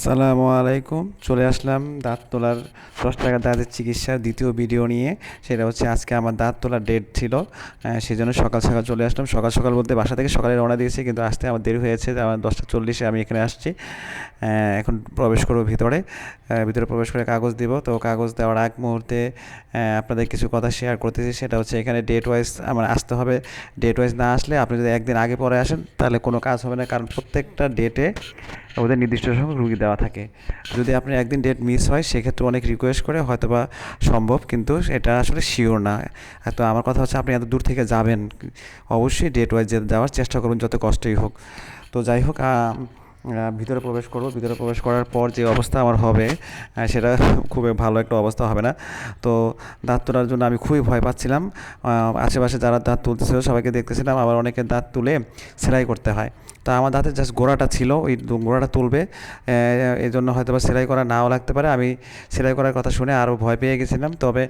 আসসালামু আলাইকুম। চলে আসলাম দাঁত তোলার ১০ টাকা দাঁতের চিকিৎসার দ্বিতীয় ভিডিও নিয়ে। সেটা হচ্ছে আজকে আমার দাঁত তোলার ডেট ছিল, সেই জন্য সকাল সকাল চলে আসলাম। সকাল সকাল বলতে বাসা থেকে সকালে রওনা দিয়েছি, কিন্তু আসতে আমার দেরি হয়েছে। আমার 10টা 40-এ আমি এখানে আসছি। এখন প্রবেশ করবো ভিতরে। ভিতরে প্রবেশ করে কাগজ দিব। তো কাগজ দেওয়ার আগ মুহূর্তে আপনাদের কিছু কথা শেয়ার করতেছি। সেটা হচ্ছে এখানে ডেট ওয়াইজ আমার আসতে হবে। ডেট ওয়াইজ না আসলে আপনি যদি একদিন আগে পরে আসেন তাহলে কোনো কাজ হবে না, কারণ প্রত্যেকটা ডেটে ওদের নির্দিষ্ট সংখ্যক রুগী দেওয়া থাকে। যদি আপনার একদিন ডেট মিস হয় সেক্ষেত্রে অনেক রিকোয়েস্ট করে হয়তোবা সম্ভব, কিন্তু এটা আসলে শিওর না। তো আমার কথা হচ্ছে আপনি এত দূর থেকে যাবেন, অবশ্যই ডেট ওয়াইজ যাওয়ার চেষ্টা করবেন যত কষ্টই হোক। তো যাই হোক, ভিতরে প্রবেশ করব। ভিতরে প্রবেশ করার পর যে অবস্থা আমার হবে সেটা খুবই ভালো একটা অবস্থা হবে না। তো দাঁত তোলার জন্য আমি খুবই ভয় পাচ্ছিলাম। আশেপাশে যারা দাঁত তুলতেছিল সবাইকে দেখতেছিলাম, আবার অনেকে দাঁত তুলে সেলাই করতে হয়। তা আমার দাঁতের জাস্ট গোড়াটা ছিল, ওই গোড়াটা তুলবে, এই জন্য হয়তো বা সেলাই করা নাও লাগতে পারে। আমি সেলাই করার কথা শুনে আরও ভয় পেয়ে গেছিলাম। তবে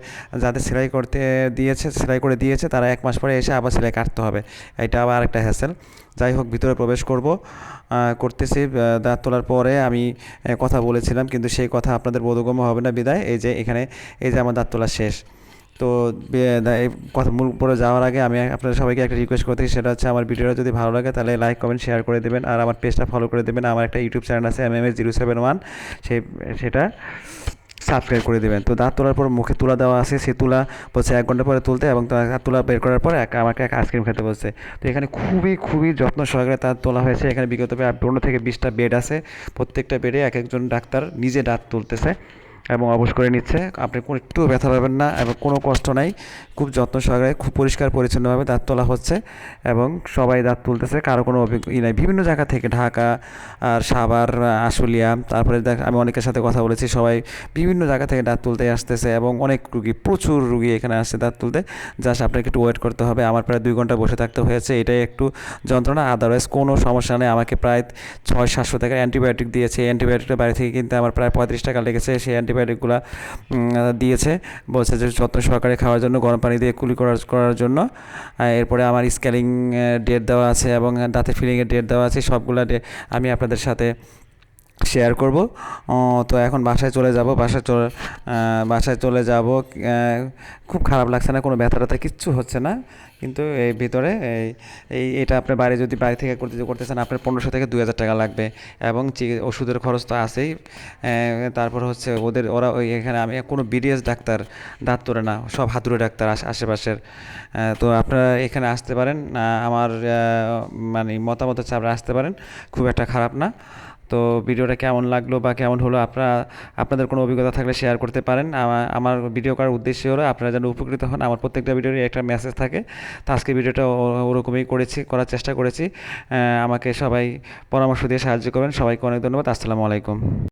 যাদের সেলাই করতে দিয়েছে, সেলাই করে দিয়েছে, তারা 1 মাস পরে এসে আবার সেলাই কাটতে হবে। এটা আবার আরেকটা হ্যাসেল। যাই হোক, ভিতরে প্রবেশ করতেছি। দাঁত তোলার পরে আমি কথা বলেছিলাম, কিন্তু সেই কথা আপনাদের বোধগম্য হবে না বিদায় এই যে এখানে এই যে আমার দাঁত তোলা শেষ। তো এই কথা মূল পরে যাওয়ার আগে আমি আপনাদের সবাইকে একটা রিকোয়েস্ট করতেছি, সেটা হচ্ছে আমার ভিডিওটা যদি ভালো লাগে তাহলে লাইক কমেন্ট শেয়ার করে দেবেন, আর আমার পেজটা ফলো করে দেবেন। আমার একটা ইউটিউব চ্যানেল আছে MMS071, সেটা সাবস্ক্রাইব করে দেবেন। তো দাঁত তোলার পর মুখে তুলা দেওয়া আছে, সেই তুলা বলছে 1 ঘন্টা পরে তুলতে, এবং দাঁত তুলা বের করার পর আমাকে এক আইসক্রিম খেতে বলছে। তো এখানে খুবই খুবই যত্ন সহকারে দাঁত তোলা হয়েছে। এখানে বিগত 15 থেকে 20টা বেড আছে। প্রত্যেকটা বেডে এক একজন ডাক্তার নিজে দাঁত তুলতেছে এবং অবশ করে নিচ্ছে। আপনি কোনো একটু ব্যথা পাবেন না এবং কোনো কষ্ট নাই। খুব যত্ন সহকারে খুব পরিষ্কার পরিচ্ছন্নভাবে দাঁত তোলা হচ্ছে এবং সবাই দাঁত তুলতেছে, কারো কোনো নাই। বিভিন্ন জায়গা থেকে, ঢাকা আর সাভার, আশুলিয়া, তারপরে আমি অনেকের সাথে কথা বলেছি, সবাই বিভিন্ন জায়গা থেকে দাঁত তুলতে আসতেছে এবং অনেক রুগী, প্রচুর রুগী এখানে আসছে দাঁত তুলতে। জাস্ট আপনাকে একটু ওয়েট করতে হবে। আমার প্রায় 2 ঘন্টা বসে থাকতে হয়েছে, এটাই একটু যন্ত্রণা, আদারওয়াইজ কোনো সমস্যা নেই। আমাকে প্রায় 600-700 টাকার অ্যান্টিবায়োটিক দিয়েছে। অ্যান্টিবায়োটিকটা বাড়ি থেকে কিনতে আমার প্রায় 35 টাকা লেগেছে। সেই অ্যান্টিবায়োটিকগুলো দিয়েছে, বলছে যে যত্ন সহকারে খাওয়ার জন্য, গরম পানি দিয়ে কুলি করার জন্য। এরপরে আমার স্কেলিং ডেট দেওয়া আছে এবং দাঁতে ফিলিংয়ের ডেট দেওয়া আছে। সবগুলো আমি আপনাদের সাথে শেয়ার করব। তো এখন বাসায় চলে যাব। খুব খারাপ লাগছে না, কোনো ব্যথা ট্যাথা কিচ্ছু হচ্ছে না। কিন্তু এই ভিতরে এটা আপনার যদি বাড়ি থেকে করতেছেন, আপনার 1500 থেকে 2000 টাকা লাগবে, এবং ওষুধের খরচ তো আছেই। তারপর হচ্ছে ওরা এখানে আমি কোনো বিডিএস ডাক্তার দাঁত তোলে না, সব হাতুড়ে ডাক্তার আশেপাশের। তো আপনারা এখানে আসতে পারেন, আমার মানে মতামত হচ্ছে আপনারা আসতে পারেন, খুব একটা খারাপ না। তো ভিডিওটা কেমন লাগলো বা কেমন হলো, আপনাদের কোনো অভিজ্ঞতা থাকলে শেয়ার করতে পারেন। আমার ভিডিও করার উদ্দেশ্য হলো আপনারা যেন উপকৃত হন। আমার প্রত্যেকটা ভিডিওরই একটা মেসেজ থাকে। তো আজকে ভিডিওটা ওরকমই করার চেষ্টা করেছি। আমাকে সবাই পরামর্শ দিয়ে সাহায্য করবেন। সবাইকে অনেক ধন্যবাদ। আসসালামু আলাইকুম।